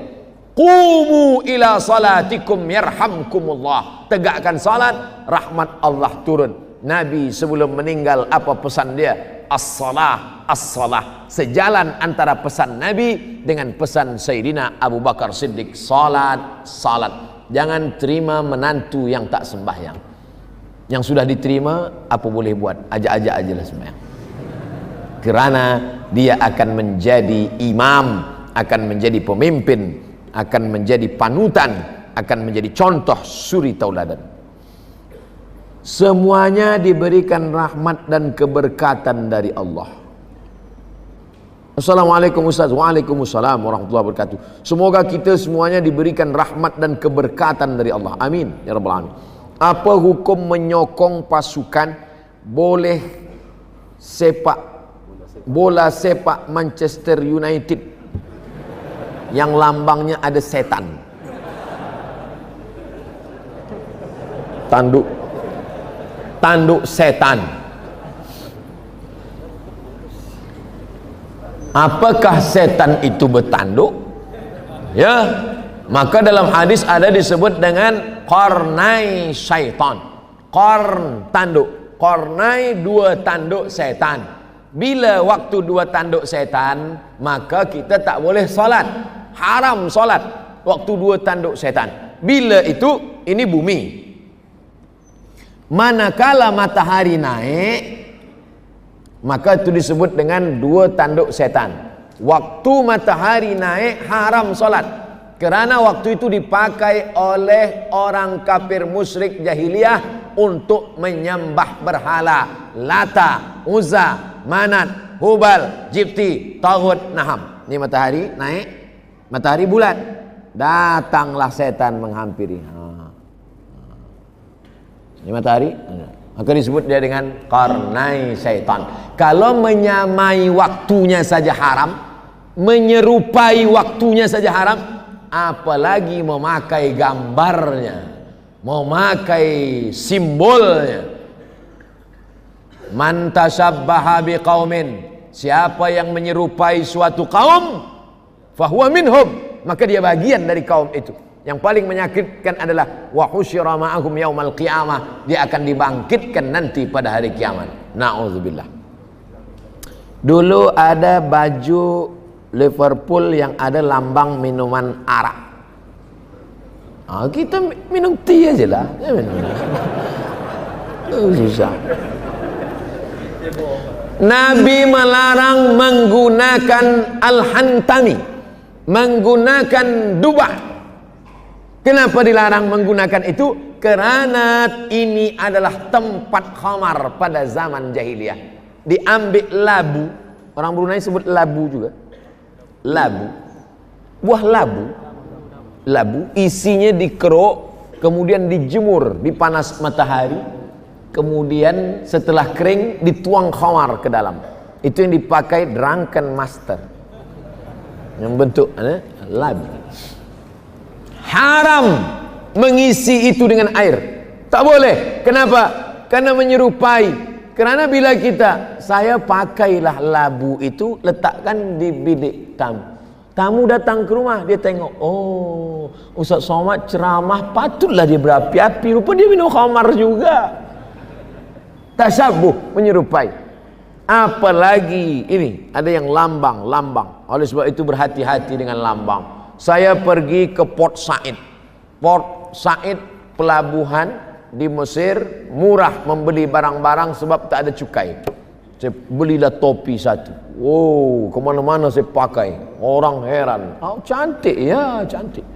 Qumu ila salatikum yarhamkumullah. Tegakkan salat, rahmat Allah turun. Nabi sebelum meninggal apa pesan dia? As-salah, as-salah. Sejalan antara pesan Nabi dengan pesan Sayyidina Abu Bakar Siddiq. Salat, salat. Jangan terima menantu yang tak sembahyang. Yang sudah diterima, apa boleh buat? Ajak-ajak aja lah sembahyang. Kerana dia akan menjadi imam, akan menjadi pemimpin, akan menjadi panutan, akan menjadi contoh suri tauladan. Semuanya diberikan rahmat dan keberkatan dari Allah. Assalamualaikum Ustaz. Waalaikumsalam warahmatullahi wabarakatuh. Semoga kita semuanya diberikan rahmat dan keberkatan dari Allah. Amin ya rabbal alamin. Apa hukum menyokong pasukan bola sepak Manchester United yang lambangnya ada setan? Tanduk setan. Apakah setan itu bertanduk? Ya, maka dalam hadis ada disebut dengan qarnai syaitan. Qarn tanduk, qarnai 2 tanduk setan. Bila waktu 2 tanduk setan, maka kita tak boleh salat. Haram salat waktu 2 tanduk setan. Bila itu? Ini bumi. Manakala matahari naik, maka itu disebut dengan 2 tanduk setan. Waktu matahari naik haram salat. Kerana waktu itu dipakai oleh orang kafir musyrik jahiliyah untuk menyembah berhala. Lata, Uzza, Manat, Hubal, Jibti, Taghut, Naham. Ini matahari naik, matahari bulat. Datanglah setan menghampiri. Ini matahari. Maka disebut dia dengan qarnai syaitan. Kalau menyamai waktunya saja haram, menyerupai waktunya saja haram, apalagi memakai gambarnya, memakai simbolnya. Man tashabbaha biqaumin, siapa yang menyerupai suatu kaum, fahuwa minhum, maka dia bagian dari kaum itu. Yang paling menyakitkan adalah wa husyira ma'ahum yaumal qiyamah, dia akan dibangkitkan nanti pada hari kiamat. Na'udzubillah. Dulu ada baju Liverpool yang ada lambang minuman arak. Kita minum tea aja lah. Susah. Nabi melarang menggunakan al-hantami, menggunakan dubah. Kenapa dilarang menggunakan itu? Karena ini adalah tempat khamar pada zaman jahiliyah. Diambil labu, orang Brunei sebut labu juga. Labu, buah labu isinya dikeruk, kemudian dijemur di panas matahari, kemudian setelah kering dituang khamar ke dalam. Itu yang dipakai drunken master, yang bentuk labu. Haram mengisi itu dengan air, tak boleh. Kenapa? Karena menyerupai. Karena bila saya pakailah labu itu, letakkan di bilik tamu. Tamu datang ke rumah, dia tengok, oh Ustaz Somad ceramah, patutlah dia berapi-api, rupa dia minum khamar juga. Tasyabuh, menyerupai. Apalagi ini ada yang lambang. Oleh sebab itu berhati-hati dengan lambang. Saya pergi ke Port Said. Port Said pelabuhan di Mesir, murah membeli barang-barang sebab tak ada cukai. Saya belilah topi satu. Wow, kemana-mana saya pakai. Orang heran. Oh, cantik ya, cantik.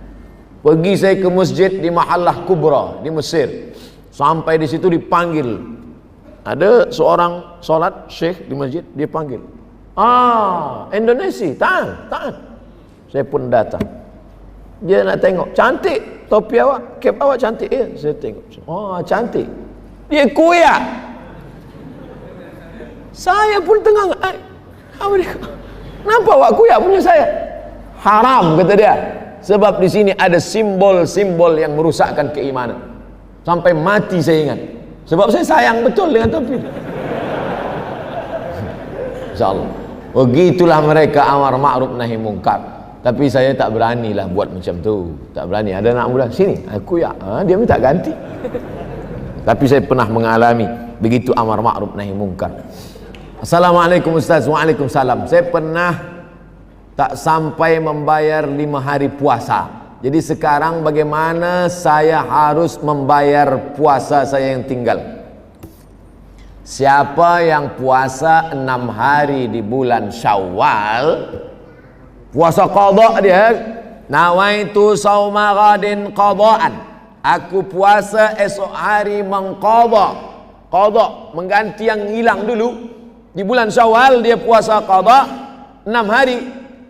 Pergi saya ke masjid di Mahallah Kubra di Mesir. Sampai di situ dipanggil. Ada seorang solat syekh di masjid, dia panggil. Indonesia, tahan. Saya pun datang. Dia nak tengok, cantik topi awak, kep awak cantik ya. Saya tengok, oh cantik. Dia kuyak. Saya pun tengah, kenapa awak kuyak punya saya? Haram kata dia. Sebab di sini ada simbol-simbol yang merusakkan keimanan. Sampai mati saya ingat. Sebab saya sayang betul dengan topi. InsyaAllah. Begitulah mereka amar ma'ruf nahi mungkar. Tapi saya tak beranilah buat macam tu. Tak berani. Ada anak muda, sini aku ya, dia minta ganti. Tapi saya pernah mengalami begitu amar ma'ruf nahi mungkar. Assalamualaikum Ustaz. Waalaikumsalam. Saya pernah tak sampai membayar 5 hari puasa. Jadi sekarang bagaimana saya harus membayar puasa saya yang tinggal? Siapa yang puasa 6 hari di bulan Syawal, puasa qadha dia, nawaitu sauma ghadin qadhaan, aku puasa esok hari mengqadha. Qadha mengganti yang hilang dulu. Di bulan Syawal dia puasa qadha 6 hari,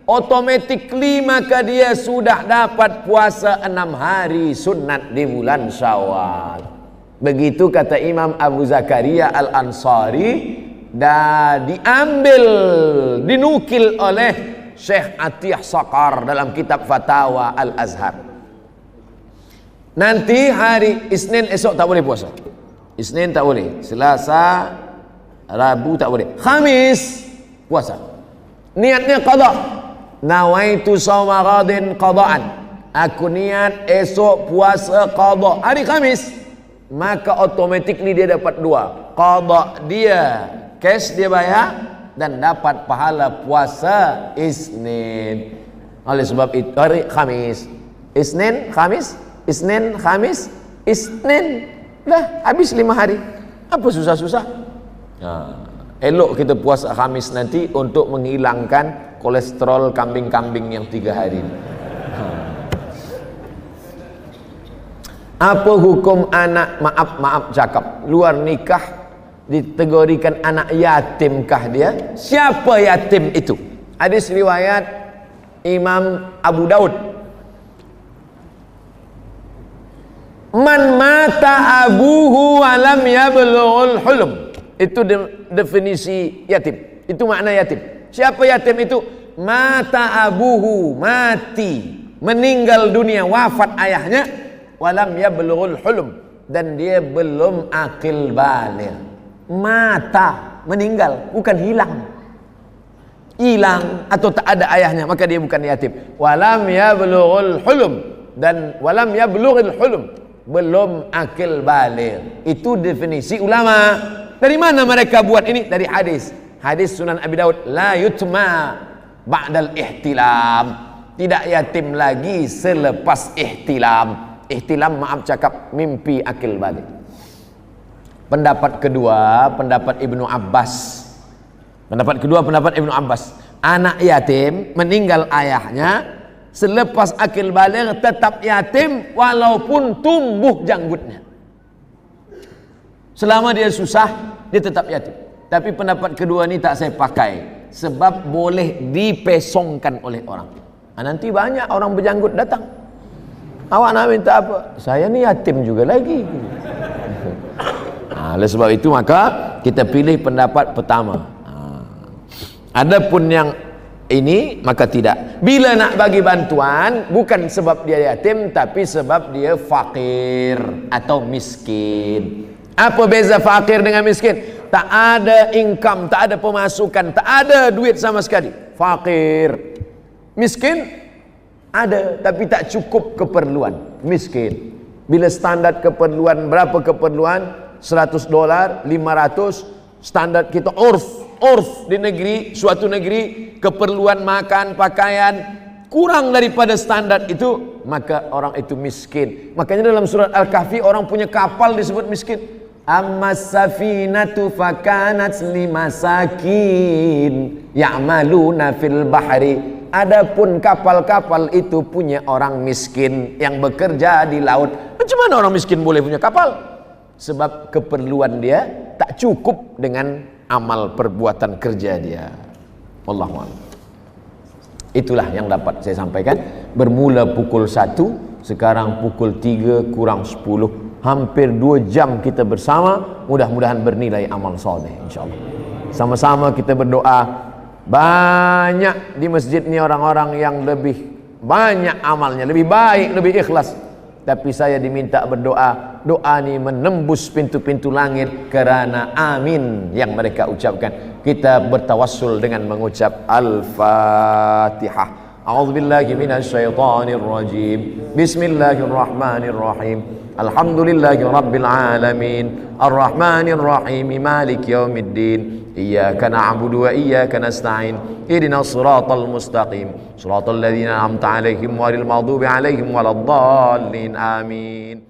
automatically maka dia sudah dapat puasa 6 hari sunat di bulan Syawal. Begitu kata Imam Abu Zakaria Al-Ansari, dan dinukil oleh Syekh Atiyah Saqar dalam kitab Fatawa Al-Azhar. Nanti hari Isnin esok tak boleh puasa. Isnin tak boleh, Selasa, Rabu tak boleh, Khamis puasa. Niatnya qadha. Nawaitu shauma ghadin qadhaan. Aku niat esok puasa qadha hari Khamis. Maka automatically dia dapat 2. Qadha dia cash dia bayar, dan dapat pahala puasa Isnin. Oleh sebab itu hari Khamis, Isnin, Khamis, Isnin, Khamis, Isnin, dah habis 5 hari. Apa susah-susah? Elok kita puasa Khamis nanti untuk menghilangkan kolesterol kambing-kambing yang 3 hari. Apa hukum anak, maaf cakap, luar nikah dikategorikan anak yatimkah dia? Siapa yatim itu? Hadis riwayat Imam Abu Daud. Man mata abuhu walam yablughul hulum. Itu definisi yatim. Itu makna yatim. Siapa yatim itu? Mata abuhu, mati, meninggal dunia, wafat ayahnya, walam yablughul hulum, dan dia belum akil baligh. Mata, meninggal, bukan hilang atau tak ada ayahnya, maka dia bukan yatim. Walam yablughul hulum, dan walam yablughul hulum, belum akil baligh. Itu definisi ulama. Dari mana mereka buat ini? Dari hadis Sunan Abi Daud, la yutma ba'dal ihtilam, tidak yatim lagi selepas ihtilam. Ihtilam, maaf cakap, mimpi akil balik. Pendapat kedua, pendapat Ibnu Abbas. Pendapat kedua, pendapat Ibnu Abbas. Anak yatim meninggal ayahnya, selepas akil baligh tetap yatim walaupun tumbuh janggutnya. Selama dia susah, dia tetap yatim. Tapi pendapat kedua ni tak saya pakai, sebab boleh dipesongkan oleh orang. Nanti banyak orang berjanggut datang. Awak nak minta apa? Saya ni yatim juga lagi. Oleh sebab itu maka kita pilih pendapat pertama. Adapun yang ini maka tidak. Bila nak bagi bantuan bukan sebab dia yatim, tapi sebab dia fakir atau miskin. Apa beza fakir dengan miskin? Tak ada income, tak ada pemasukan, tak ada duit sama sekali. Fakir. Miskin ada tapi tak cukup keperluan. Miskin. Bila standar keperluan, berapa keperluan? $100, 500. Standar kita urf di negeri, suatu negeri, keperluan makan, pakaian kurang daripada standar itu, maka orang itu miskin. Makanya dalam surat Al-Kahfi orang punya kapal disebut miskin. Ammas safinatu fakanat limasakin ya'maluna fil bahri. Adapun kapal-kapal itu punya orang miskin yang bekerja di laut. Macam mana orang miskin boleh punya kapal? Sebab keperluan dia tak cukup dengan amal perbuatan kerja dia. Wallahu a'lam. Itulah yang dapat saya sampaikan. Bermula pukul 1, sekarang pukul 3 kurang 10. Hampir 2 jam kita bersama. Mudah-mudahan bernilai amal soleh insyaAllah. Sama-sama kita berdoa. Banyak di masjid ni orang-orang yang lebih banyak amalnya, lebih baik, lebih ikhlas. Tapi saya diminta berdoa. Doa ni menembus pintu-pintu langit kerana amin yang mereka ucapkan. Kita bertawassul dengan mengucap Al-Fatihah. A'udzubillahi minasyaitonir rajim. Bismillahirrahmanirrahim. Alhamdulillahi rabbil alamin. Arrahmanir rahim. Maliki yaumiddin. Iyyaka na'budu wa iyyaka nasta'in. Ihdinas siratal mustaqim. Siratal ladzina an'amta 'alaihim ghairil maghdubi 'alaihim waladdallin. Amin.